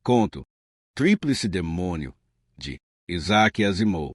Conto Tríplice Demônio, de Isaac Asimov.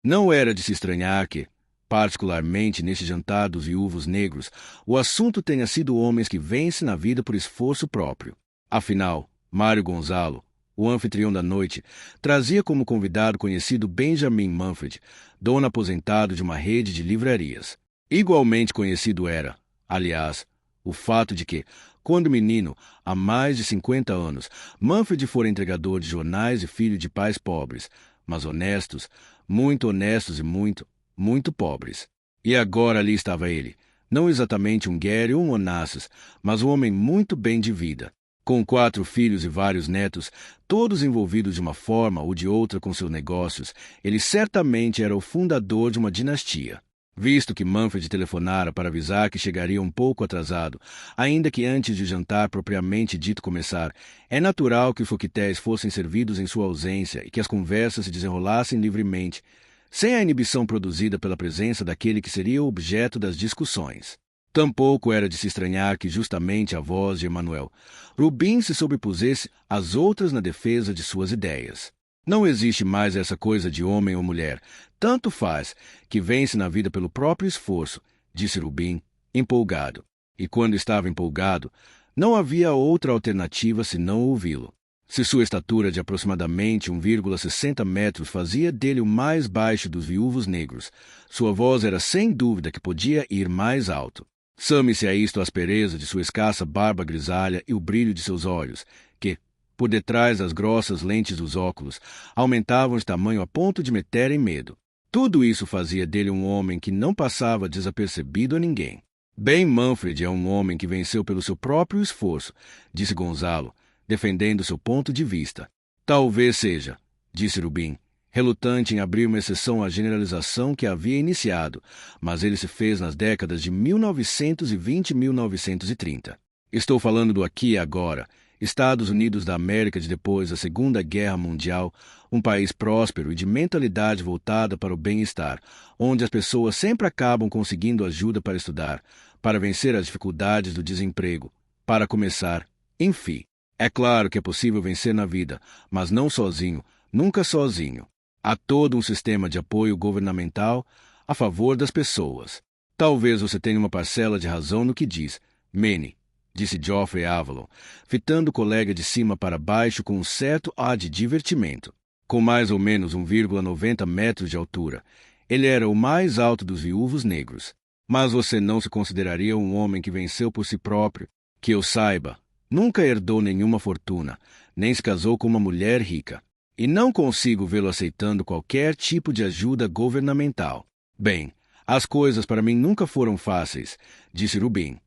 Não era de se estranhar que, particularmente neste jantar dos viúvos negros, o assunto tenha sido homens que vencem na vida por esforço próprio. Afinal, Mário Gonzalo, o anfitrião da noite, trazia como convidado conhecido Benjamin Manfred, dono aposentado de uma rede de livrarias. Igualmente conhecido era, aliás, o fato de que, quando menino, há mais de 50 anos, Manfred fora entregador de jornais e filho de pais pobres, mas honestos, muito honestos e muito, muito pobres. E agora ali estava ele, não exatamente um Gary ou um Onassis, mas um homem muito bem de vida, com 4 filhos e vários netos, todos envolvidos de uma forma ou de outra com seus negócios. Ele certamente era o fundador de uma dinastia. Visto que Manfred telefonara para avisar que chegaria um pouco atrasado, ainda que antes de jantar propriamente dito começar, é natural que os coquetéis fossem servidos em sua ausência e que as conversas se desenrolassem livremente, sem a inibição produzida pela presença daquele que seria o objeto das discussões. Tampouco era de se estranhar que justamente a voz de Emanuel Rubin se sobrepusesse às outras na defesa de suas ideias. Não existe mais essa coisa de homem ou mulher, tanto faz, que vence na vida pelo próprio esforço, disse Rubin, empolgado. E quando estava empolgado, não havia outra alternativa senão ouvi-lo. Se sua estatura de aproximadamente 1,60 metros fazia dele o mais baixo dos viúvos negros, sua voz era sem dúvida que podia ir mais alto. Some-se a isto a aspereza de sua escassa barba grisalha e o brilho de seus olhos, que, por detrás das grossas lentes dos óculos, aumentavam de tamanho a ponto de meterem medo. Tudo isso fazia dele um homem que não passava desapercebido a ninguém. Ben Manfred é um homem que venceu pelo seu próprio esforço, disse Gonzalo, defendendo seu ponto de vista. Talvez seja, disse Rubin, relutante em abrir uma exceção à generalização que havia iniciado, mas ele se fez nas décadas de 1920 e 1930. Estou falando do aqui e agora. Estados Unidos da América de depois da Segunda Guerra Mundial, um país próspero e de mentalidade voltada para o bem-estar, onde as pessoas sempre acabam conseguindo ajuda para estudar, para vencer as dificuldades do desemprego, para começar, enfim. É claro que é possível vencer na vida, mas não sozinho, nunca sozinho. Há todo um sistema de apoio governamental a favor das pessoas. Talvez você tenha uma parcela de razão no que diz, Manny, disse Geoffrey Avalon, fitando o colega de cima para baixo com um certo ar de divertimento. Com mais ou menos 1,90 metros de altura, ele era o mais alto dos viúvos negros. Mas você não se consideraria um homem que venceu por si próprio, que eu saiba. Nunca herdou nenhuma fortuna, nem se casou com uma mulher rica. E não consigo vê-lo aceitando qualquer tipo de ajuda governamental. Bem, as coisas para mim nunca foram fáceis, disse Rubin.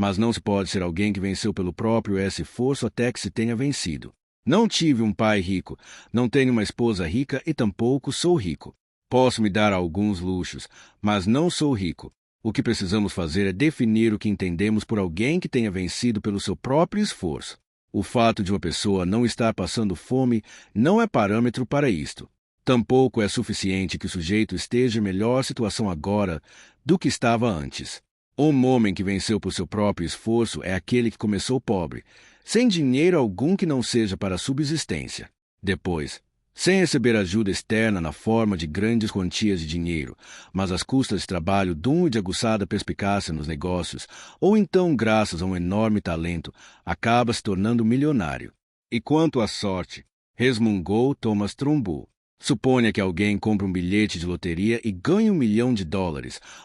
Mas não se pode ser alguém que venceu pelo próprio esforço até que se tenha vencido. Não tive um pai rico, não tenho uma esposa rica e tampouco sou rico. Posso me dar alguns luxos, mas não sou rico. O que precisamos fazer é definir o que entendemos por alguém que tenha vencido pelo seu próprio esforço. O fato de uma pessoa não estar passando fome não é parâmetro para isto. Tampouco é suficiente que o sujeito esteja em melhor situação agora do que estava antes. Um homem que venceu por seu próprio esforço é aquele que começou pobre, sem dinheiro algum que não seja para a subsistência. Depois, sem receber ajuda externa na forma de grandes quantias de dinheiro, mas às custas de trabalho duro e de aguçada perspicácia nos negócios, ou então graças a um enorme talento, acaba se tornando milionário. E quanto à sorte, resmungou Thomas Trumbull. Suponha que alguém compre um bilhete de loteria e ganhe $1 milhão,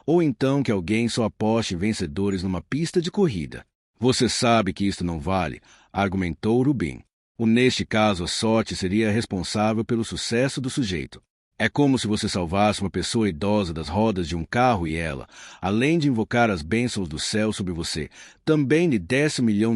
ou então que alguém só aposte em vencedores numa pista de corrida. Você sabe que isto não vale, argumentou Rubin. Neste caso, a sorte seria responsável pelo sucesso do sujeito. É como se você salvasse uma pessoa idosa das rodas de um carro e ela, além de invocar as bênçãos do céu sobre você, também lhe desse $1 milhão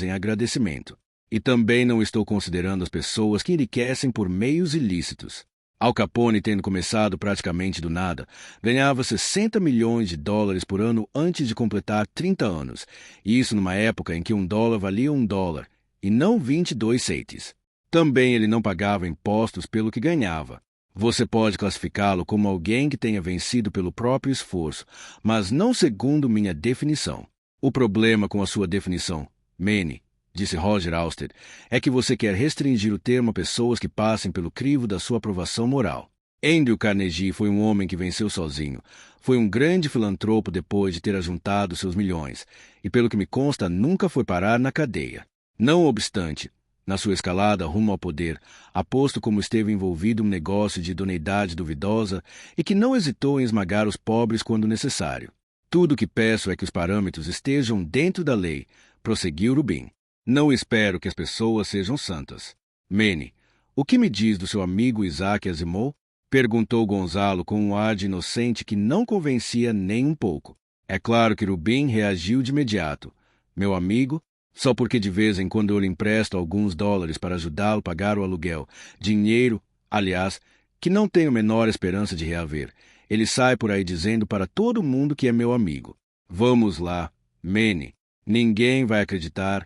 em agradecimento. E também não estou considerando as pessoas que enriquecem por meios ilícitos. Al Capone, tendo começado praticamente do nada, ganhava $60 milhões por ano antes de completar 30 anos, e isso numa época em que $1 valia $1, e não 22 centes. Também ele não pagava impostos pelo que ganhava. Você pode classificá-lo como alguém que tenha vencido pelo próprio esforço, mas não segundo minha definição. O problema com a sua definição, Manny, disse Roger Auster, é que você quer restringir o termo a pessoas que passem pelo crivo da sua aprovação moral. Andrew Carnegie foi um homem que venceu sozinho. Foi um grande filantropo depois de ter ajuntado seus milhões, e pelo que me consta, nunca foi parar na cadeia. Não obstante, na sua escalada rumo ao poder, aposto como esteve envolvido um negócio de idoneidade duvidosa e que não hesitou em esmagar os pobres quando necessário. Tudo o que peço é que os parâmetros estejam dentro da lei, prosseguiu Rubin. Não espero que as pessoas sejam santas. Manny, o que me diz do seu amigo Isaac Asimov? Perguntou Gonzalo com um ar de inocente que não convencia nem um pouco. É claro que Rubin reagiu de imediato. Meu amigo, só porque de vez em quando eu lhe empresto alguns dólares para ajudá-lo a pagar o aluguel. Dinheiro, aliás, que não tenho a menor esperança de reaver. Ele sai por aí dizendo para todo mundo que é meu amigo. Vamos lá, Manny. Ninguém vai acreditar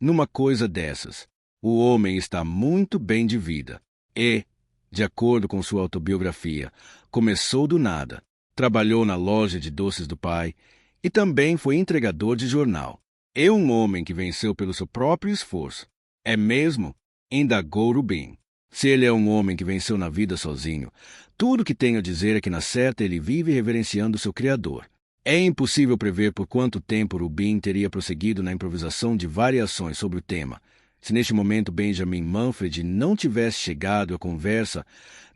numa coisa dessas. O homem está muito bem de vida. E, de acordo com sua autobiografia, começou do nada. Trabalhou na loja de doces do pai e também foi entregador de jornal. É um homem que venceu pelo seu próprio esforço. É mesmo? Indagou Rubin. Se ele é um homem que venceu na vida sozinho, tudo o que tenho a dizer é que na certa ele vive reverenciando seu Criador. É impossível prever por quanto tempo Rubin teria prosseguido na improvisação de variações sobre o tema. Se neste momento Benjamin Manfred não tivesse chegado à conversa,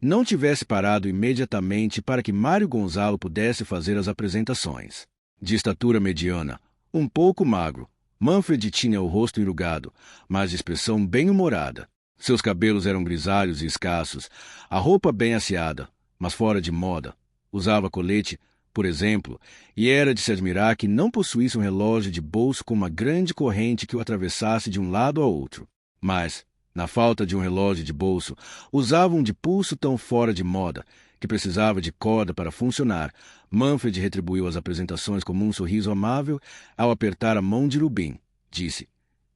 não tivesse parado imediatamente para que Mário Gonzalo pudesse fazer as apresentações. De estatura mediana, um pouco magro, Manfred tinha o rosto enrugado, mas de expressão bem-humorada. Seus cabelos eram grisalhos e escassos, a roupa bem asseada, mas fora de moda. Usava colete, por exemplo, e era de se admirar que não possuísse um relógio de bolso com uma grande corrente que o atravessasse de um lado a outro. Mas, na falta de um relógio de bolso, usava um de pulso tão fora de moda que precisava de corda para funcionar. Manfred retribuiu as apresentações com um sorriso amável ao apertar a mão de Rubin. Disse: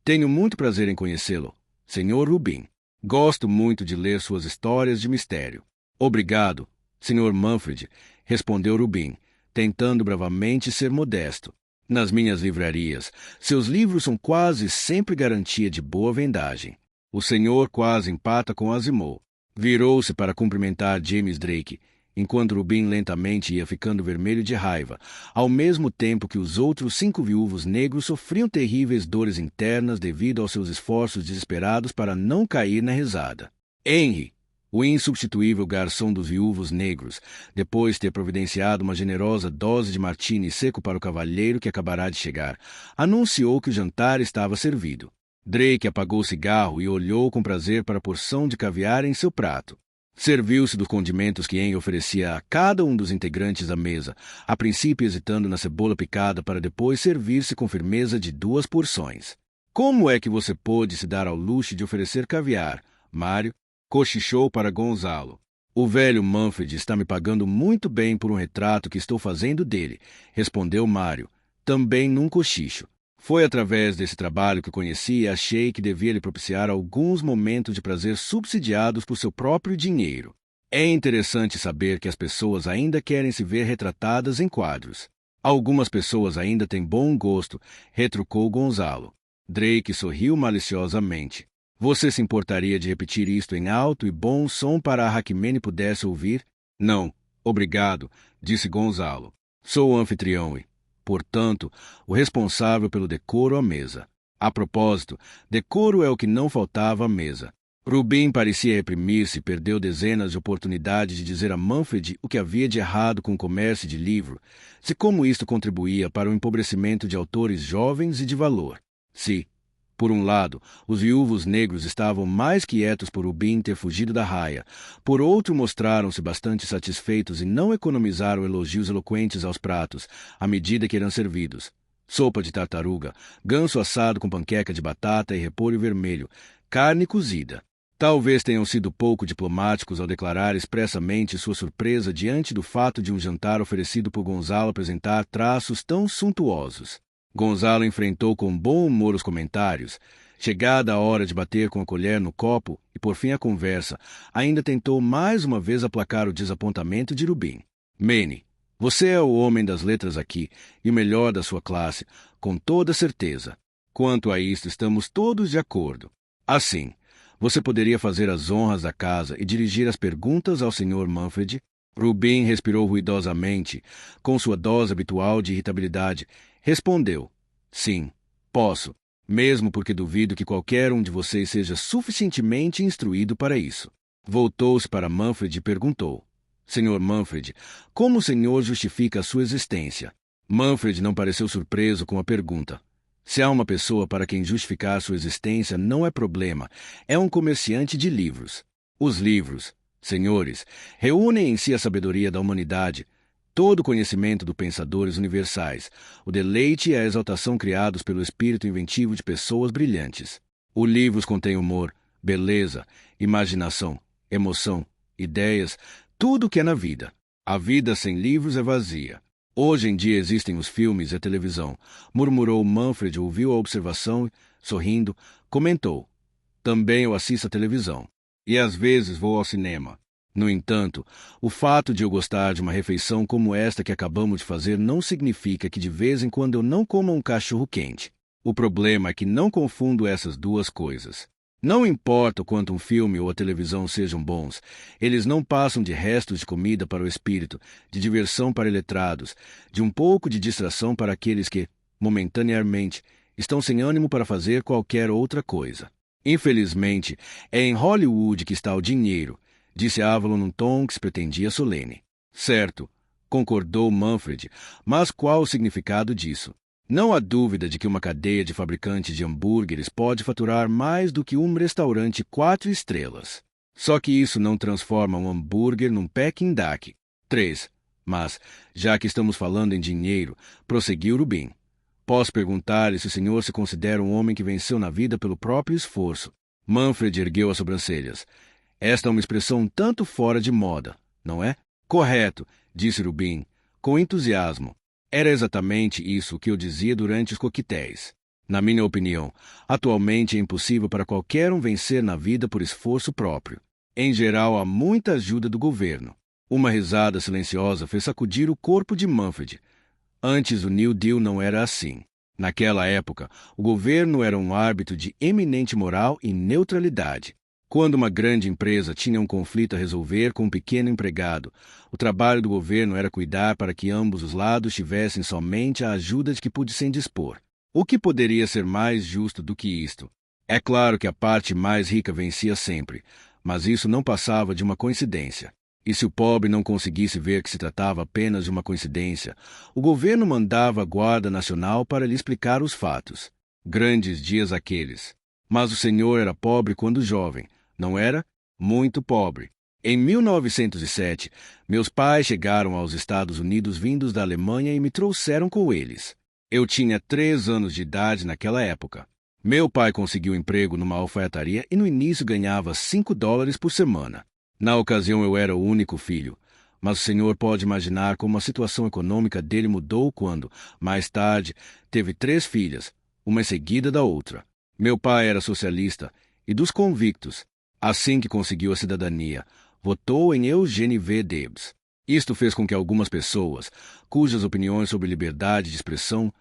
Tenho muito prazer em conhecê-lo, Sr. Rubin. Gosto muito de ler suas histórias de mistério. Obrigado, Sr. Manfred, respondeu Rubin, tentando bravamente ser modesto. Nas minhas livrarias, seus livros são quase sempre garantia de boa vendagem. O senhor quase empata com Asimov. Virou-se para cumprimentar James Drake, enquanto Rubin lentamente ia ficando vermelho de raiva, ao mesmo tempo que os outros 5 viúvos negros sofriam terríveis dores internas devido aos seus esforços desesperados para não cair na risada. Henry, o insubstituível garçom dos viúvos negros, depois de ter providenciado uma generosa dose de martini seco para o cavalheiro que acabará de chegar, anunciou que o jantar estava servido. Drake apagou o cigarro e olhou com prazer para a porção de caviar em seu prato. Serviu-se dos condimentos que Henry oferecia a cada um dos integrantes da mesa, a princípio hesitando na cebola picada para depois servir-se com firmeza de 2 porções. Como é que você pôde se dar ao luxo de oferecer caviar, Mário? Cochichou para Gonzalo. O velho Manfred está me pagando muito bem por um retrato que estou fazendo dele, respondeu Mário, também num cochicho. Foi através desse trabalho que o conheci e achei que devia lhe propiciar alguns momentos de prazer subsidiados por seu próprio dinheiro. É interessante saber que as pessoas ainda querem se ver retratadas em quadros. Algumas pessoas ainda têm bom gosto, retrucou Gonzalo. Drake sorriu maliciosamente. Você se importaria de repetir isto em alto e bom som para a Hackmene pudesse ouvir? Não, obrigado, disse Gonzalo. Sou o anfitrião e, portanto, o responsável pelo decoro à mesa. A propósito, decoro é o que não faltava à mesa. Rubin parecia reprimir-se e perdeu dezenas de oportunidades de dizer a Manfred o que havia de errado com o comércio de livro, se como isto contribuía para o empobrecimento de autores jovens e de valor. Se, por um lado, os viúvos negros estavam mais quietos por Rubin ter fugido da raia, por outro mostraram-se bastante satisfeitos e não economizaram elogios eloquentes aos pratos, à medida que eram servidos. Sopa de tartaruga, ganso assado com panqueca de batata e repolho vermelho, carne cozida. Talvez tenham sido pouco diplomáticos ao declarar expressamente sua surpresa diante do fato de um jantar oferecido por Gonzalo apresentar traços tão suntuosos. Gonzalo enfrentou com bom humor os comentários. Chegada a hora de bater com a colher no copo e por fim a conversa, ainda tentou mais uma vez aplacar o desapontamento de Rubin. Manny, você é o homem das letras aqui e o melhor da sua classe, com toda certeza. Quanto a isto, estamos todos de acordo. Assim, você poderia fazer as honras da casa e dirigir as perguntas ao Sr. Manfred? Rubin respirou ruidosamente, com sua dose habitual de irritabilidade. Respondeu: sim, posso, mesmo porque duvido que qualquer um de vocês seja suficientemente instruído para isso. Voltou-se para Manfred e perguntou: Sr. Manfred, como o senhor justifica a sua existência? Manfred não pareceu surpreso com a pergunta. Se há uma pessoa para quem justificar sua existência não é problema, é um comerciante de livros. Os livros, senhores, reúnem em si a sabedoria da humanidade, todo o conhecimento dos pensadores universais, o deleite e a exaltação criados pelo espírito inventivo de pessoas brilhantes. Os livros contêm humor, beleza, imaginação, emoção, ideias, tudo o que é na vida. A vida sem livros é vazia. Hoje em dia existem os filmes e a televisão, murmurou Manfred, ouviu a observação, sorrindo, comentou. Também eu assisto a televisão. E às vezes vou ao cinema. No entanto, o fato de eu gostar de uma refeição como esta que acabamos de fazer não significa que de vez em quando eu não coma um cachorro quente. O problema é que não confundo essas duas coisas. Não importa o quanto um filme ou a televisão sejam bons, eles não passam de restos de comida para o espírito, de diversão para iletrados, de um pouco de distração para aqueles que, momentaneamente, estão sem ânimo para fazer qualquer outra coisa. Infelizmente, é em Hollywood que está o dinheiro, disse Avalon num tom que se pretendia solene. Certo, concordou Manfred, mas qual o significado disso? Não há dúvida de que uma cadeia de fabricantes de hambúrgueres pode faturar mais do que um restaurante 4 estrelas. Só que isso não transforma um hambúrguer num Peking Duck. 3. Mas, já que estamos falando em dinheiro, prosseguiu Rubin. Posso perguntar-lhe se o senhor se considera um homem que venceu na vida pelo próprio esforço. Manfred ergueu as sobrancelhas. Esta é uma expressão um tanto fora de moda, não é? Correto, disse Rubin, com entusiasmo. Era exatamente isso que eu dizia durante os coquetéis. Na minha opinião, atualmente é impossível para qualquer um vencer na vida por esforço próprio. Em geral, há muita ajuda do governo. Uma risada silenciosa fez sacudir o corpo de Manfred. Antes, o New Deal não era assim. Naquela época, o governo era um árbitro de eminente moral e neutralidade. Quando uma grande empresa tinha um conflito a resolver com um pequeno empregado, o trabalho do governo era cuidar para que ambos os lados tivessem somente a ajuda de que pudessem dispor. O que poderia ser mais justo do que isto? É claro que a parte mais rica vencia sempre, mas isso não passava de uma coincidência. E se o pobre não conseguisse ver que se tratava apenas de uma coincidência, o governo mandava a Guarda Nacional para lhe explicar os fatos. Grandes dias aqueles. Mas o senhor era pobre quando jovem, não era? Muito pobre. Em 1907, meus pais chegaram aos Estados Unidos vindos da Alemanha e me trouxeram com eles. Eu tinha 3 anos de idade naquela época. Meu pai conseguiu emprego numa alfaiataria e no início ganhava $5 por semana. Na ocasião eu era o único filho, mas o senhor pode imaginar como a situação econômica dele mudou quando, mais tarde, teve 3 filhas, uma em seguida da outra. Meu pai era socialista e dos convictos. Assim que conseguiu a cidadania, votou em Eugene V. Debs. Isto fez com que algumas pessoas, cujas opiniões sobre liberdade de expressão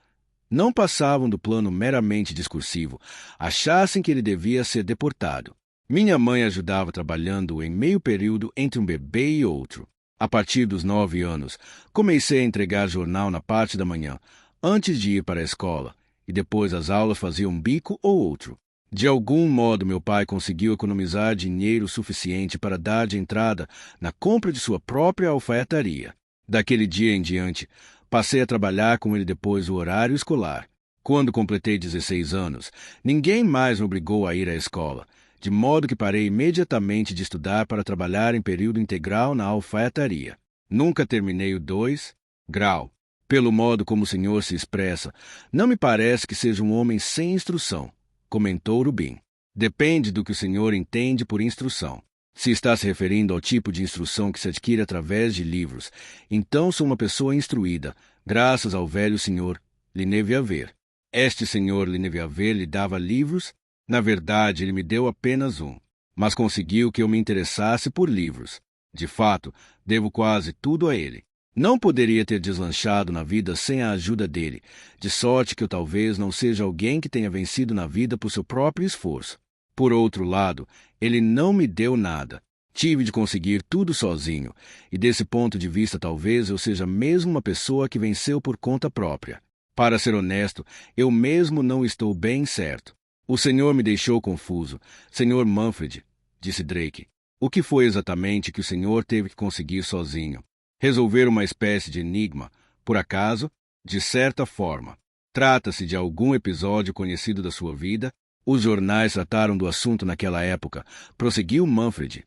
não passavam do plano meramente discursivo, achassem que ele devia ser deportado. Minha mãe ajudava trabalhando em meio período entre um bebê e outro. A partir dos 9 anos, comecei a entregar jornal na parte da manhã, antes de ir para a escola, e depois as aulas fazia um bico ou outro. De algum modo, meu pai conseguiu economizar dinheiro suficiente para dar de entrada na compra de sua própria alfaiataria. Daquele dia em diante, passei a trabalhar com ele depois do horário escolar. Quando completei 16 anos, ninguém mais me obrigou a ir à escola, de modo que parei imediatamente de estudar para trabalhar em período integral na alfaiataria. Nunca terminei o 2 grau. Pelo modo como o senhor se expressa, não me parece que seja um homem sem instrução, comentou Rubin. Depende do que o senhor entende por instrução. Se está se referindo ao tipo de instrução que se adquire através de livros, então sou uma pessoa instruída, graças ao velho senhor Lineviaver. Este senhor Lineviaver lhe dava livros? Na verdade, ele me deu apenas um, mas conseguiu que eu me interessasse por livros. De fato, devo quase tudo a ele. Não poderia ter deslanchado na vida sem a ajuda dele, de sorte que eu talvez não seja alguém que tenha vencido na vida por seu próprio esforço. Por outro lado, ele não me deu nada. Tive de conseguir tudo sozinho, e desse ponto de vista talvez eu seja mesmo uma pessoa que venceu por conta própria. Para ser honesto, eu mesmo não estou bem certo. O senhor me deixou confuso. Senhor Manfred, disse Drake, o que foi exatamente que o senhor teve que conseguir sozinho? Resolver uma espécie de enigma, por acaso? De certa forma. Trata-se de algum episódio conhecido da sua vida? Os jornais trataram do assunto naquela época, prosseguiu Manfred.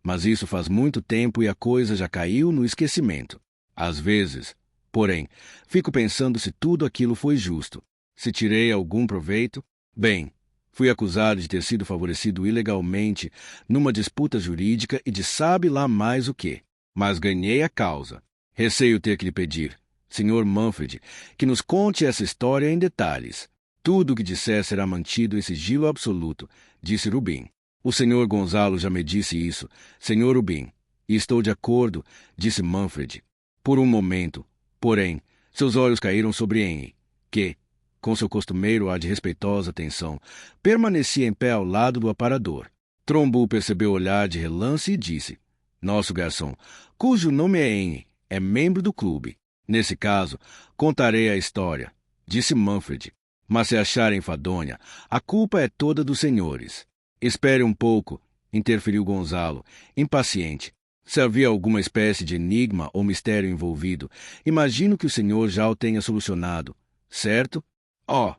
Mas isso faz muito tempo e a coisa já caiu no esquecimento. Às vezes, porém, fico pensando se tudo aquilo foi justo. Se tirei algum proveito? Bem, fui acusado de ter sido favorecido ilegalmente numa disputa jurídica e de sabe lá mais o quê. Mas ganhei a causa. Receio ter que lhe pedir, Sr. Manfred, que nos conte essa história em detalhes. Tudo o que disser será mantido em sigilo absoluto, disse Rubin. O Sr. Gonzalo já me disse isso, Sr. Rubin, e estou de acordo, disse Manfred. Por um momento, porém, seus olhos caíram sobre Henry, que, com seu costumeiro ar de respeitosa atenção, permanecia em pé ao lado do aparador. Trombo percebeu o olhar de relance e disse: nosso garçom, cujo nome é Henry, é membro do clube. Nesse caso, contarei a história, disse Manfred. Mas se achar enfadonha, a culpa é toda dos senhores. Espere um pouco, interferiu Gonzalo, impaciente. Se havia alguma espécie de enigma ou mistério envolvido, imagino que o senhor já o tenha solucionado, certo? Oh,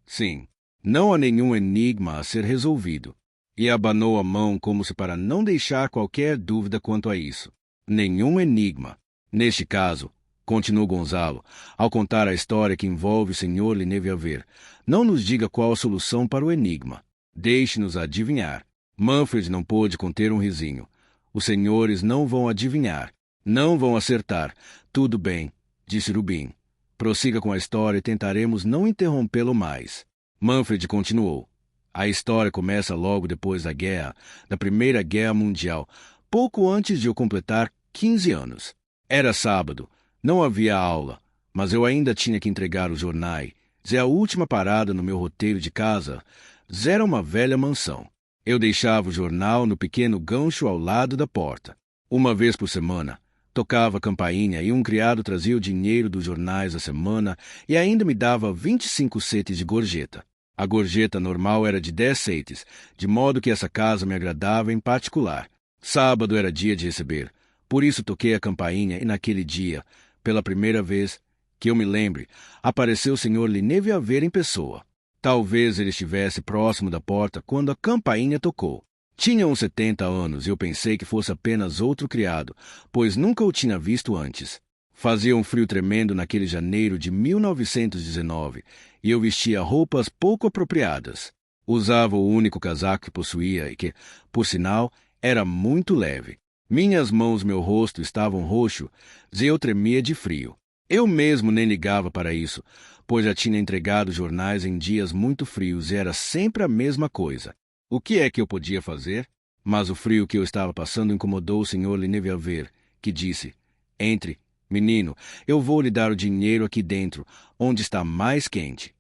sim. Não há nenhum enigma a ser resolvido. E abanou a mão como se para não deixar qualquer dúvida quanto a isso. Nenhum enigma. Neste caso, continuou Gonzalo, ao contar a história que envolve o Sr. Lineviaver, não nos diga qual a solução para o enigma. Deixe-nos adivinhar. Manfred não pôde conter um risinho. Os senhores não vão adivinhar. Não vão acertar. Tudo bem, disse Rubin. Prossiga com a história e tentaremos não interrompê-lo mais. Manfred continuou. A história começa logo depois da Primeira Guerra Mundial, pouco antes de eu completar 15 anos. Era sábado, não havia aula, mas eu ainda tinha que entregar os jornais. A última parada no meu roteiro de casa era uma velha mansão. Eu deixava o jornal no pequeno gancho ao lado da porta. Uma vez por semana, tocava a campainha e um criado trazia o dinheiro dos jornais da semana e ainda me dava 25 setes de gorjeta. A gorjeta normal era de 10 setes, de modo que essa casa me agradava em particular. Sábado era dia de receber, por isso toquei a campainha e naquele dia, pela primeira vez, que eu me lembre, apareceu o Sr. Lineviaver em pessoa. Talvez ele estivesse próximo da porta quando a campainha tocou. Tinha uns 70 anos e eu pensei que fosse apenas outro criado, pois nunca o tinha visto antes. Fazia um frio tremendo naquele janeiro de 1919 e eu vestia roupas pouco apropriadas. Usava o único casaco que possuía e que, por sinal, era muito leve. Minhas mãos e meu rosto estavam roxos e eu tremia de frio. Eu mesmo nem ligava para isso, pois já tinha entregado jornais em dias muito frios e era sempre a mesma coisa. O que é que eu podia fazer? Mas o frio que eu estava passando incomodou o Sr. Lineviaver, que disse: entre, menino, eu vou lhe dar o dinheiro aqui dentro, onde está mais quente.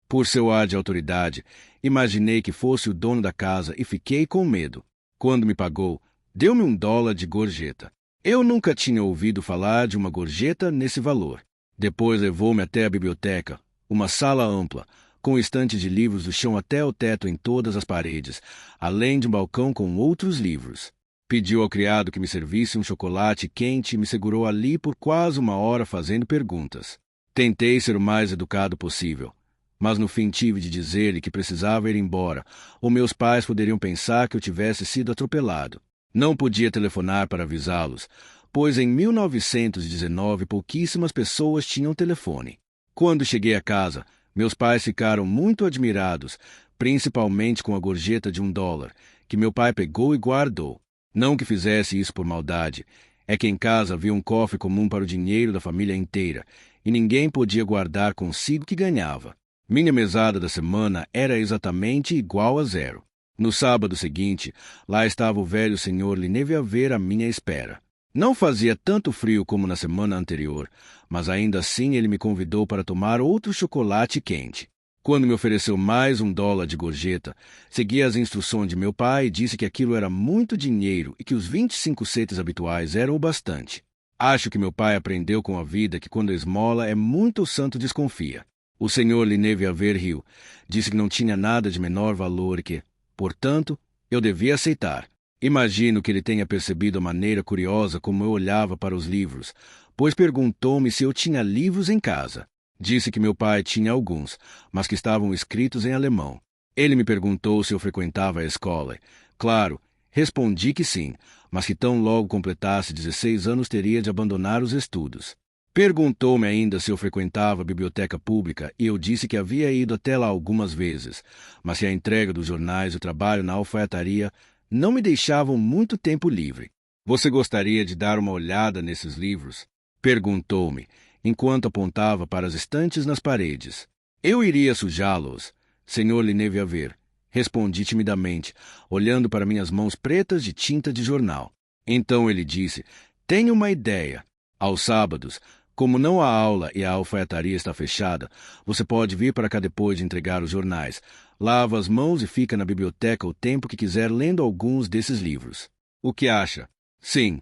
Por seu ar de autoridade, imaginei que fosse o dono da casa e fiquei com medo. Quando me pagou, deu-me $1 de gorjeta. Eu nunca tinha ouvido falar de uma gorjeta nesse valor. Depois levou-me até a biblioteca, uma sala ampla, com estantes de livros do chão até o teto em todas as paredes, além de um balcão com outros livros. Pediu ao criado que me servisse um chocolate quente e me segurou ali por quase 1 hora fazendo perguntas. Tentei ser o mais educado possível, mas no fim tive de dizer-lhe que precisava ir embora, ou meus pais poderiam pensar que eu tivesse sido atropelado. Não podia telefonar para avisá-los, pois em 1919 pouquíssimas pessoas tinham telefone. Quando cheguei a casa, meus pais ficaram muito admirados, principalmente com a gorjeta de $1, que meu pai pegou e guardou. Não que fizesse isso por maldade, é que em casa havia um cofre comum para o dinheiro da família inteira, e ninguém podia guardar consigo o que ganhava. Minha mesada da semana era exatamente igual a 0. No sábado seguinte, lá estava o velho Sr. Lineviaver à minha espera. Não fazia tanto frio como na semana anterior, mas ainda assim ele me convidou para tomar outro chocolate quente. Quando me ofereceu mais $1 de gorjeta, segui as instruções de meu pai e disse que aquilo era muito dinheiro e que os 25 centes habituais eram o bastante. Acho que meu pai aprendeu com a vida que quando esmola é muito, o santo desconfia. O senhor Lineviaver riu. Disse que não tinha nada de menor valor e que, portanto, eu devia aceitar. Imagino que ele tenha percebido a maneira curiosa como eu olhava para os livros, pois perguntou-me se eu tinha livros em casa. Disse que meu pai tinha alguns, mas que estavam escritos em alemão. Ele me perguntou se eu frequentava a escola. Claro, respondi que sim, mas que tão logo completasse 16 anos teria de abandonar os estudos. Perguntou-me ainda se eu frequentava a biblioteca pública e eu disse que havia ido até lá algumas vezes, mas que a entrega dos jornais e o trabalho na alfaiataria não me deixavam muito tempo livre. Você gostaria de dar uma olhada nesses livros? Perguntou-me, enquanto apontava para as estantes nas paredes. Eu iria sujá-los, Sr. Lineviaver, respondi timidamente, olhando para minhas mãos pretas de tinta de jornal. Então ele disse, tenho uma ideia. Aos sábados, como não há aula e a alfaiataria está fechada, você pode vir para cá depois de entregar os jornais. Lava as mãos e fica na biblioteca o tempo que quiser lendo alguns desses livros. O que acha? Sim,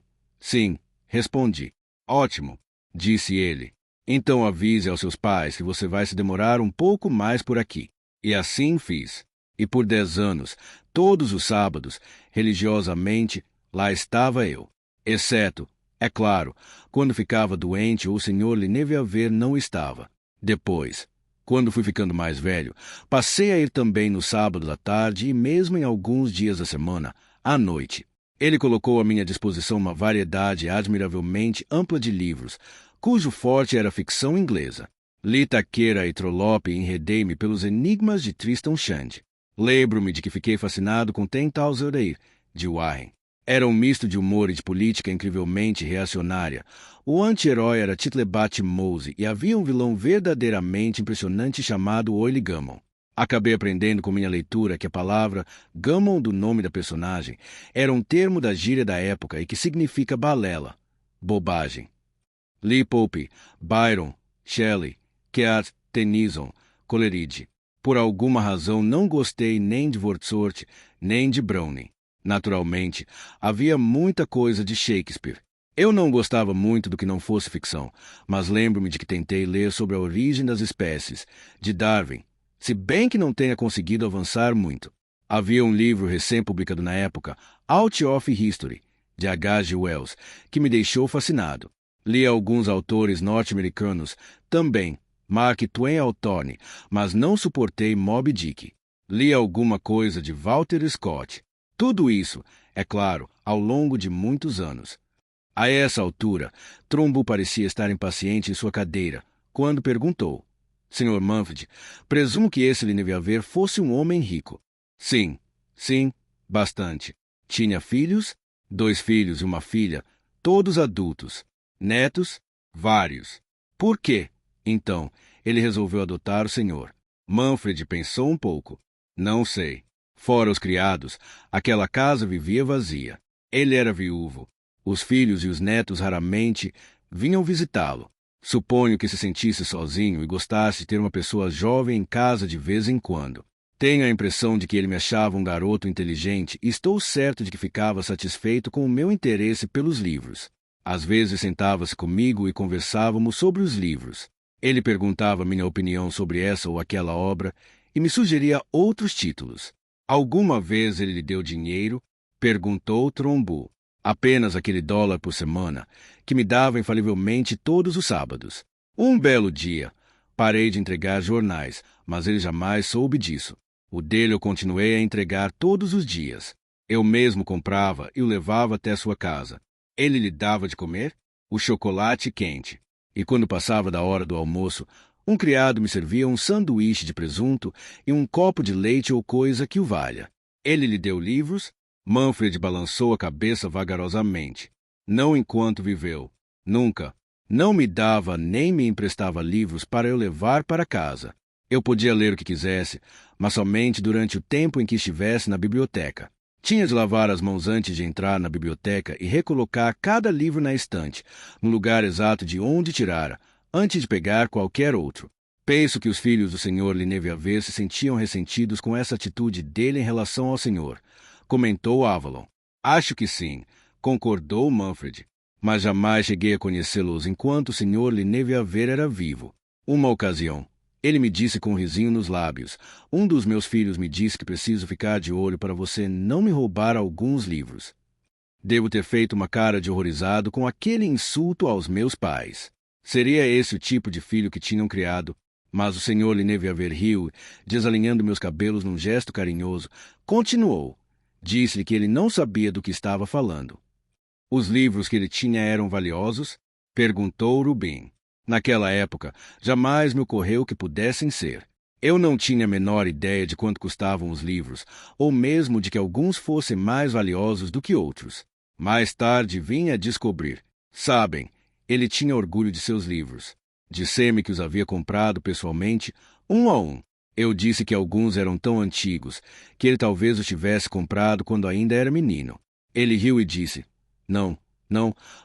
respondi. Ótimo, disse ele. Então avise aos seus pais que você vai se demorar um pouco mais por aqui. E assim fiz. E por 10 anos, todos os sábados, religiosamente, lá estava eu. Exceto, é claro, quando ficava doente ou o Sr. Lineviaver não estava. Depois, quando fui ficando mais velho, passei a ir também no sábado à tarde e mesmo em alguns dias da semana, à noite. Ele colocou à minha disposição uma variedade admiravelmente ampla de livros, cujo forte era a ficção inglesa. Li Taqueira e Trollope e enredei-me pelos enigmas de Tristram Shandy. Lembro-me de que fiquei fascinado com Ten Thousand Years, de Warren. Era um misto de humor e de política incrivelmente reacionária. O anti-herói era Titlebat Mose e havia um vilão verdadeiramente impressionante chamado Oily Gammon. Acabei aprendendo com minha leitura que a palavra Gammon do nome da personagem era um termo da gíria da época e que significa balela, bobagem. Li Pope, Byron, Shelley, Keats, Tennyson, Coleridge. Por alguma razão não gostei nem de Wordsworth, nem de Browning. Naturalmente, havia muita coisa de Shakespeare. Eu não gostava muito do que não fosse ficção, mas lembro-me de que tentei ler sobre a origem das espécies, de Darwin, se bem que não tenha conseguido avançar muito. Havia um livro recém-publicado na época, Out of History, de H.G. Wells, que me deixou fascinado. Li alguns autores norte-americanos, também, Mark Twain Altorne, mas não suportei Moby Dick. Li alguma coisa de Walter Scott. Tudo isso, é claro, ao longo de muitos anos. A essa altura, Trumbull parecia estar impaciente em sua cadeira, quando perguntou, Sr. Manfred, presumo que esse Lineviaver fosse um homem rico. Sim, bastante. Tinha filhos, 2 filhos e uma filha, todos adultos. Netos, vários. Por quê, então, ele resolveu adotar o senhor? Manfred pensou um pouco. Não sei. Fora os criados, aquela casa vivia vazia. Ele era viúvo. Os filhos e os netos raramente vinham visitá-lo. Suponho que se sentisse sozinho e gostasse de ter uma pessoa jovem em casa de vez em quando. Tenho a impressão de que ele me achava um garoto inteligente e estou certo de que ficava satisfeito com o meu interesse pelos livros. Às vezes sentava-se comigo e conversávamos sobre os livros. Ele perguntava minha opinião sobre essa ou aquela obra e me sugeria outros títulos. Alguma vez ele lhe deu dinheiro? Perguntou Trumbull. Apenas aquele $1 por semana, que me dava infalivelmente todos os sábados. Um belo dia, parei de entregar jornais, mas ele jamais soube disso. O dele eu continuei a entregar todos os dias. Eu mesmo comprava e o levava até sua casa. Ele lhe dava de comer o chocolate quente. E quando passava da hora do almoço, um criado me servia um sanduíche de presunto e um copo de leite ou coisa que o valha. Ele lhe deu livros? Manfred balançou a cabeça vagarosamente. Não enquanto viveu. Nunca. Não me dava nem me emprestava livros para eu levar para casa. Eu podia ler o que quisesse, mas somente durante o tempo em que estivesse na biblioteca. Tinha de lavar as mãos antes de entrar na biblioteca e recolocar cada livro na estante, no lugar exato de onde tirara, antes de pegar qualquer outro. Penso que os filhos do Sr. Lineviaver se sentiam ressentidos com essa atitude dele em relação ao Senhor, comentou Avalon. Acho que sim, concordou Manfred. Mas jamais cheguei a conhecê-los enquanto o Sr. Lineviaver era vivo. Uma ocasião, ele me disse com um risinho nos lábios: um dos meus filhos me disse que preciso ficar de olho para você não me roubar alguns livros. Devo ter feito uma cara de horrorizado com aquele insulto aos meus pais. Seria esse o tipo de filho que tinham criado? Mas o Sr. Lineviaver riu, desalinhando meus cabelos num gesto carinhoso. Continuou. Disse-lhe que ele não sabia do que estava falando. Os livros que ele tinha eram valiosos? Perguntou Rubin. Naquela época, jamais me ocorreu que pudessem ser. Eu não tinha a menor ideia de quanto custavam os livros, ou mesmo de que alguns fossem mais valiosos do que outros. Mais tarde vim a descobrir. Sabem, ele tinha orgulho de seus livros. Disse-me que os havia comprado pessoalmente, um a um. Eu disse que alguns eram tão antigos que ele talvez os tivesse comprado quando ainda era menino. Ele riu e disse: Não,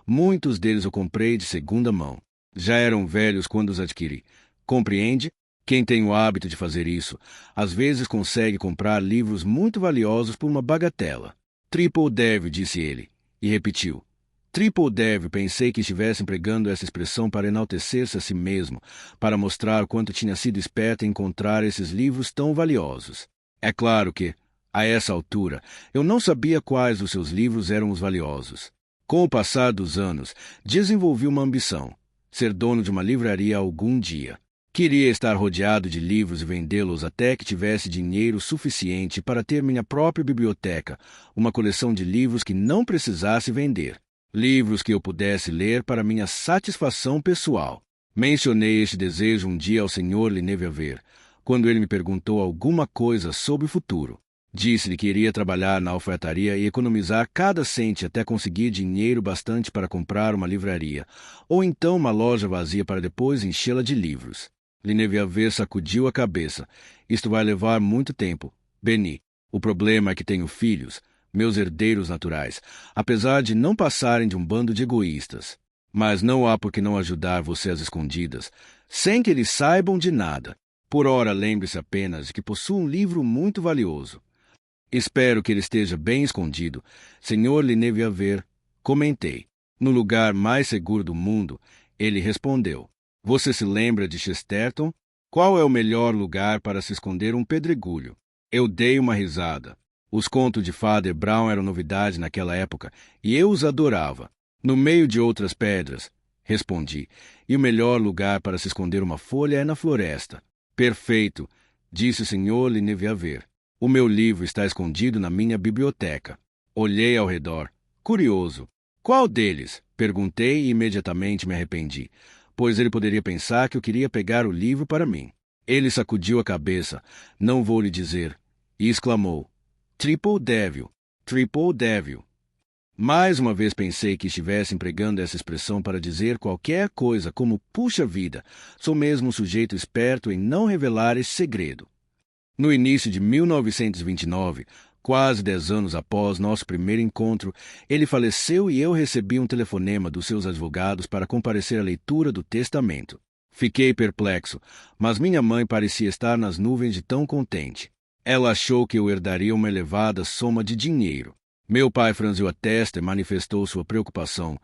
muitos deles eu comprei de segunda mão. Já eram velhos quando os adquiri. Compreende? Quem tem o hábito de fazer isso, às vezes consegue comprar livros muito valiosos por uma bagatela. Triple deve, disse ele, e repetiu. Triple deve, pensei que estivesse empregando essa expressão para enaltecer-se a si mesmo, para mostrar quanto tinha sido esperto em encontrar esses livros tão valiosos. É claro que, a essa altura, eu não sabia quais dos seus livros eram os valiosos. Com o passar dos anos, desenvolvi uma ambição: ser dono de uma livraria algum dia. Queria estar rodeado de livros e vendê-los até que tivesse dinheiro suficiente para ter minha própria biblioteca, uma coleção de livros que não precisasse vender. Livros que eu pudesse ler para minha satisfação pessoal. Mencionei este desejo um dia ao Sr. Lineviaver, quando ele me perguntou alguma coisa sobre o futuro. Disse-lhe que iria trabalhar na alfaiataria e economizar cada cente até conseguir dinheiro bastante para comprar uma livraria, ou então uma loja vazia para depois enchê-la de livros. Lineviaver sacudiu a cabeça. Isto vai levar muito tempo, Benny. O problema é que tenho filhos, meus herdeiros naturais, apesar de não passarem de um bando de egoístas. Mas não há por que não ajudar você às escondidas, sem que eles saibam de nada. Por ora, lembre-se apenas de que possuo um livro muito valioso. Espero que ele esteja bem escondido, Sr. Lineviaver, comentei. No lugar mais seguro do mundo, ele respondeu. Você se lembra de Chesterton? Qual é o melhor lugar para se esconder um pedregulho? Eu dei uma risada. Os contos de Father Brown eram novidade naquela época, e eu os adorava. No meio de outras pedras, respondi, e o melhor lugar para se esconder uma folha é na floresta. Perfeito, disse o Sr. Lineviaver. O meu livro está escondido na minha biblioteca. Olhei ao redor. Curioso. Qual deles? Perguntei e imediatamente me arrependi, pois ele poderia pensar que eu queria pegar o livro para mim. Ele sacudiu a cabeça. Não vou lhe dizer. E exclamou. Triple Devil. Triple Devil. Mais uma vez pensei que estivesse empregando essa expressão para dizer qualquer coisa como puxa vida, sou mesmo um sujeito esperto em não revelar esse segredo. No início de 1929, quase 10 anos após nosso primeiro encontro, ele faleceu e eu recebi um telefonema dos seus advogados para comparecer à leitura do testamento. Fiquei perplexo, mas minha mãe parecia estar nas nuvens de tão contente. Ela achou que eu herdaria uma elevada soma de dinheiro. Meu pai franziu a testa e manifestou sua preocupação,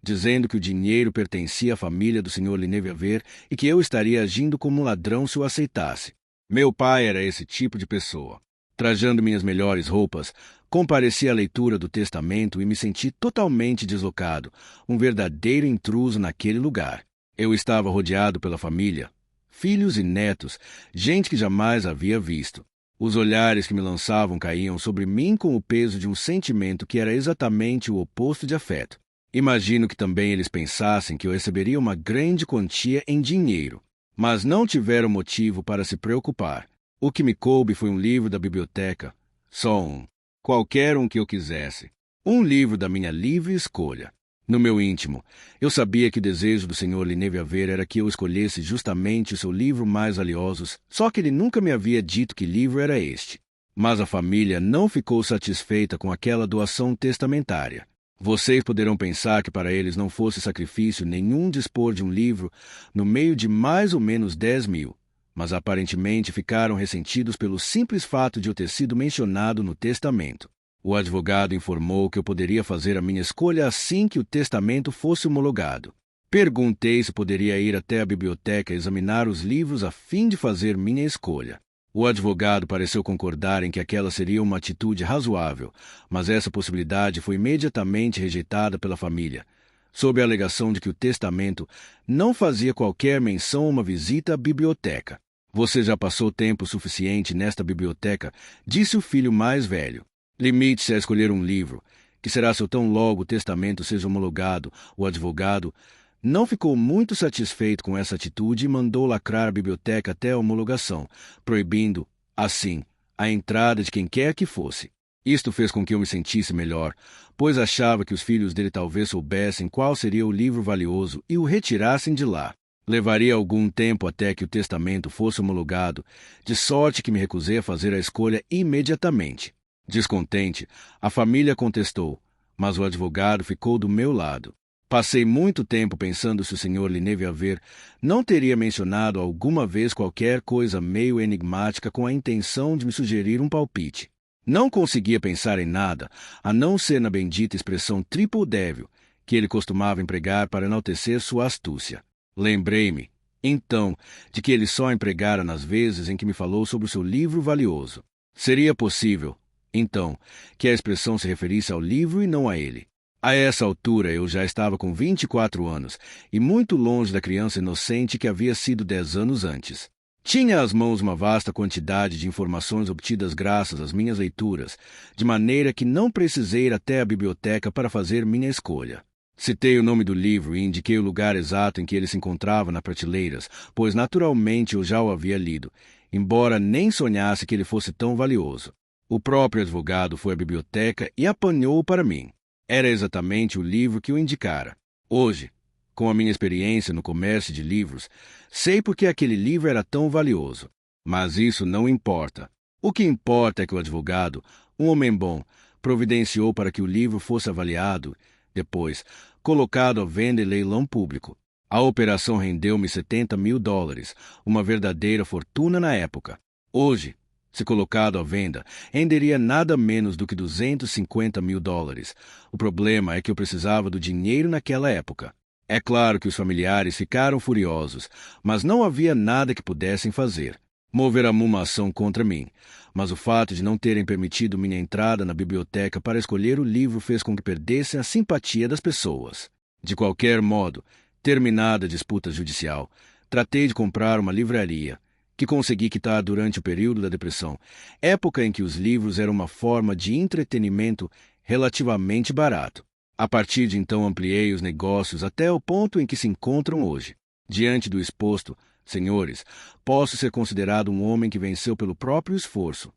dizendo que o dinheiro pertencia à família do Sr. Lineviaver e que eu estaria agindo como um ladrão se o aceitasse. Meu pai era esse tipo de pessoa. Trajando minhas melhores roupas, compareci à leitura do testamento e me senti totalmente deslocado, um verdadeiro intruso naquele lugar. Eu estava rodeado pela família, filhos e netos, gente que jamais havia visto. Os olhares que me lançavam caíam sobre mim com o peso de um sentimento que era exatamente o oposto de afeto. Imagino que também eles pensassem que eu receberia uma grande quantia em dinheiro, mas não tiveram motivo para se preocupar. O que me coube foi um livro da biblioteca, só um, qualquer um que eu quisesse, um livro da minha livre escolha. No meu íntimo, eu sabia que o desejo do Sr. Lineviaver era que eu escolhesse justamente o seu livro mais valioso, só que ele nunca me havia dito que livro era este. Mas a família não ficou satisfeita com aquela doação testamentária. Vocês poderão pensar que para eles não fosse sacrifício nenhum dispor de um livro no meio de mais ou menos 10.000, mas aparentemente ficaram ressentidos pelo simples fato de eu ter sido mencionado no testamento. O advogado informou que eu poderia fazer a minha escolha assim que o testamento fosse homologado. Perguntei se poderia ir até a biblioteca examinar os livros a fim de fazer minha escolha. O advogado pareceu concordar em que aquela seria uma atitude razoável, mas essa possibilidade foi imediatamente rejeitada pela família, sob a alegação de que o testamento não fazia qualquer menção a uma visita à biblioteca. Você já passou tempo suficiente nesta biblioteca, disse o filho mais velho. Limite-se a escolher um livro, que será seu tão logo o testamento seja homologado. O advogado não ficou muito satisfeito com essa atitude e mandou lacrar a biblioteca até a homologação, proibindo, assim, a entrada de quem quer que fosse. Isto fez com que eu me sentisse melhor, pois achava que os filhos dele talvez soubessem qual seria o livro valioso e o retirassem de lá. Levaria algum tempo até que o testamento fosse homologado, de sorte que me recusei a fazer a escolha imediatamente. Descontente, a família contestou, mas o advogado ficou do meu lado. Passei muito tempo pensando se o Sr. Lineviaver não teria mencionado alguma vez qualquer coisa meio enigmática com a intenção de me sugerir um palpite. Não conseguia pensar em nada, a não ser na bendita expressão triple devil, que ele costumava empregar para enaltecer sua astúcia. Lembrei-me, então, de que ele só a empregara nas vezes em que me falou sobre o seu livro valioso. Seria possível, então, que a expressão se referisse ao livro e não a ele. A essa altura eu já estava com 24 anos e muito longe da criança inocente que havia sido 10 anos antes. Tinha às mãos uma vasta quantidade de informações obtidas graças às minhas leituras, de maneira que não precisei ir até a biblioteca para fazer minha escolha. Citei o nome do livro e indiquei o lugar exato em que ele se encontrava nas prateleiras, pois naturalmente eu já o havia lido, embora nem sonhasse que ele fosse tão valioso. O próprio advogado foi à biblioteca e apanhou-o para mim. Era exatamente o livro que eu indicara. Hoje, com a minha experiência no comércio de livros, sei por que aquele livro era tão valioso. Mas isso não importa. O que importa é que o advogado, um homem bom, providenciou para que o livro fosse avaliado, depois, colocado à venda em leilão público. A operação rendeu-me $70.000, uma verdadeira fortuna na época. Hoje, se colocado à venda, renderia nada menos do que $250.000. O problema é que eu precisava do dinheiro naquela época. É claro que os familiares ficaram furiosos, mas não havia nada que pudessem fazer. Moveram uma ação contra mim, mas o fato de não terem permitido minha entrada na biblioteca para escolher o livro fez com que perdessem a simpatia das pessoas. De qualquer modo, terminada a disputa judicial, tratei de comprar uma livraria, que consegui quitar durante o período da depressão, época em que os livros eram uma forma de entretenimento relativamente barato. A partir de então ampliei os negócios até o ponto em que se encontram hoje. Diante do exposto, senhores, posso ser considerado um homem que venceu pelo próprio esforço.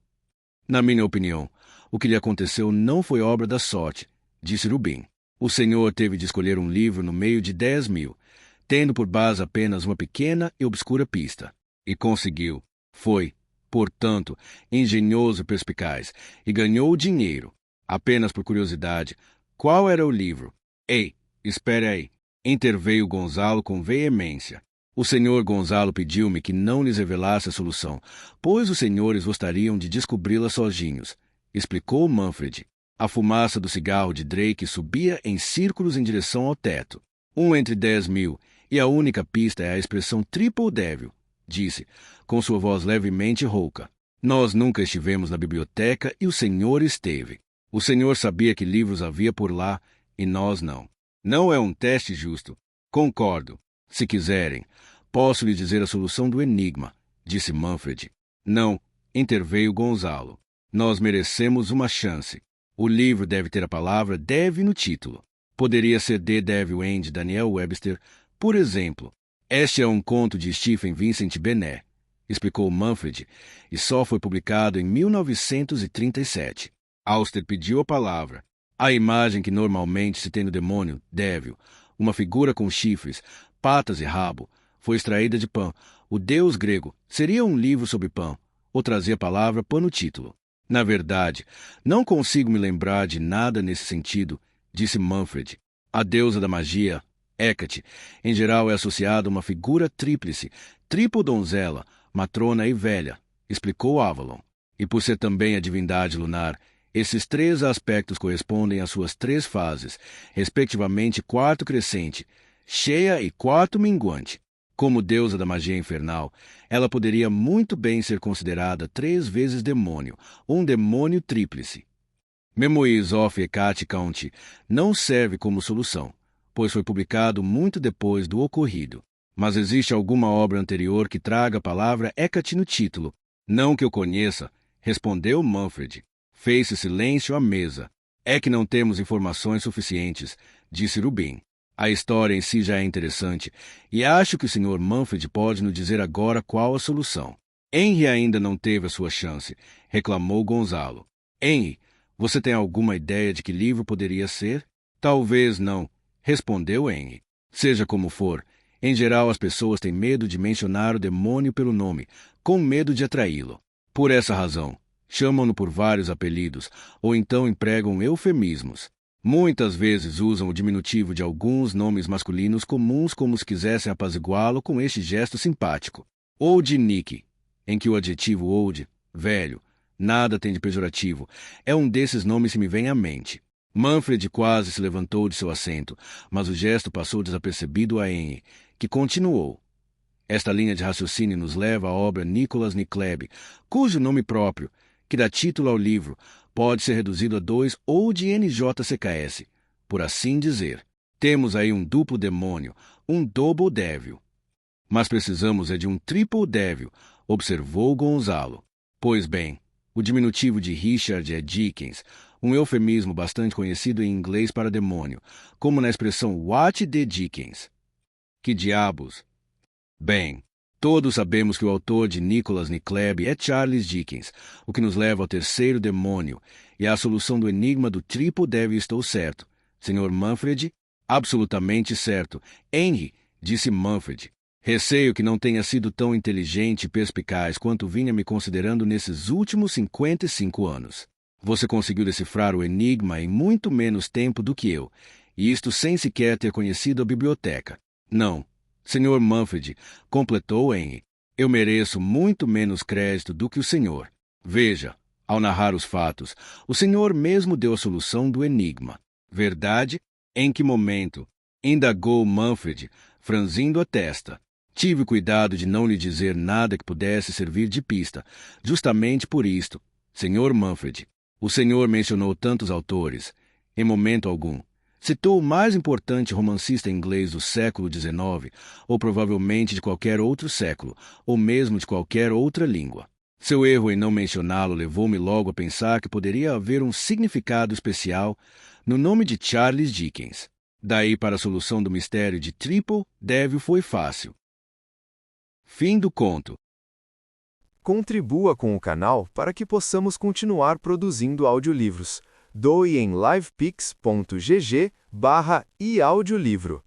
Na minha opinião, o que lhe aconteceu não foi obra da sorte, disse Rubin. O senhor teve de escolher um livro no meio de 10.000, tendo por base apenas uma pequena e obscura pista. E conseguiu. Foi, portanto, engenhoso e perspicaz, e ganhou o dinheiro. Apenas por curiosidade, qual era o livro? Ei, espere aí, interveio Gonzalo com veemência. O senhor Gonzalo pediu-me que não lhes revelasse a solução, pois os senhores gostariam de descobri-la sozinhos, explicou Manfred. A fumaça do cigarro de Drake subia em círculos em direção ao teto. Entre 10.000, e a única pista é a expressão triple devil, disse, com sua voz levemente rouca. Nós nunca estivemos na biblioteca e o senhor esteve. O senhor sabia que livros havia por lá e nós não. Não é um teste justo. Concordo. Se quiserem, posso lhe dizer a solução do enigma, disse Manfred. Não, interveio Gonzalo. Nós merecemos uma chance. O livro deve ter a palavra deve no título. Poderia ser The Devil and Daniel Webster, por exemplo. Este é um conto de Stephen Vincent Benet, explicou Manfred, e só foi publicado em 1937. Auster pediu a palavra. A imagem que normalmente se tem no demônio, Devil, uma figura com chifres, patas e rabo, foi extraída de Pan. O deus grego seria um livro sobre Pan, ou trazia a palavra Pan no título. Na verdade, não consigo me lembrar de nada nesse sentido, disse Manfred. A deusa da magia, Hecate, em geral é associada a uma figura tríplice, triplo-donzela, matrona e velha, explicou Avalon. E por ser também a divindade lunar, esses três aspectos correspondem às suas três fases, respectivamente quarto crescente, cheia e quarto minguante. Como deusa da magia infernal, ela poderia muito bem ser considerada 3 vezes demônio, um demônio tríplice. Memoirs of Hecate County não serve como solução, pois foi publicado muito depois do ocorrido. Mas existe alguma obra anterior que traga a palavra Hecate no título? Não que eu conheça, respondeu Manfred. Fez-se silêncio à mesa. É que não temos informações suficientes, disse Rubin. A história em si já é interessante, e acho que o Sr. Manfred pode nos dizer agora qual a solução. Henry ainda não teve a sua chance, reclamou Gonzalo. Henry, você tem alguma ideia de que livro poderia ser? Talvez não, respondeu Henry. Seja como for, em geral as pessoas têm medo de mencionar o demônio pelo nome, com medo de atraí-lo. Por essa razão, chamam-no por vários apelidos, ou então empregam eufemismos. Muitas vezes usam o diminutivo de alguns nomes masculinos comuns como se quisessem apaziguá-lo com este gesto simpático. Old Nick, em que o adjetivo old, velho, nada tem de pejorativo, é um desses nomes que me vem à mente. Manfred quase se levantou de seu assento, mas o gesto passou desapercebido a Henry, que continuou. Esta linha de raciocínio nos leva à obra Nicholas Nickleby, cujo nome próprio, que dá título ao livro, pode ser reduzido a 2 ou de NJCKS, por assim dizer. Temos aí um duplo demônio, um double devil. Mas precisamos de um triple devil, observou Gonzalo. Pois bem, o diminutivo de Richard é Dickens, um eufemismo bastante conhecido em inglês para demônio, como na expressão What the Dickens? Que diabos? Bem, todos sabemos que o autor de Nicholas Nickleby é Charles Dickens, o que nos leva ao terceiro demônio, e à solução do enigma do triple devil. Estou certo. Sr. Manfred? Absolutamente certo. Henry, disse Manfred. Receio que não tenha sido tão inteligente e perspicaz quanto vinha me considerando nesses últimos 55 anos. Você conseguiu decifrar o enigma em muito menos tempo do que eu, e isto sem sequer ter conhecido a biblioteca. Não. Sr. Manfred, completou Henry, eu mereço muito menos crédito do que o senhor. Veja, ao narrar os fatos, o senhor mesmo deu a solução do enigma. Verdade? Em que momento? Indagou Manfred, franzindo a testa. Tive cuidado de não lhe dizer nada que pudesse servir de pista, justamente por isto. Sr. Manfred, o senhor mencionou tantos autores. Em momento algum. Citou o mais importante romancista inglês do século XIX, ou provavelmente de qualquer outro século, ou mesmo de qualquer outra língua. Seu erro em não mencioná-lo levou-me logo a pensar que poderia haver um significado especial no nome de Charles Dickens. Daí para a solução do mistério de Triple Devil foi fácil. Fim do conto. Contribua com o canal para que possamos continuar produzindo audiolivros. Doe em livepix.gg/eaudiolivro.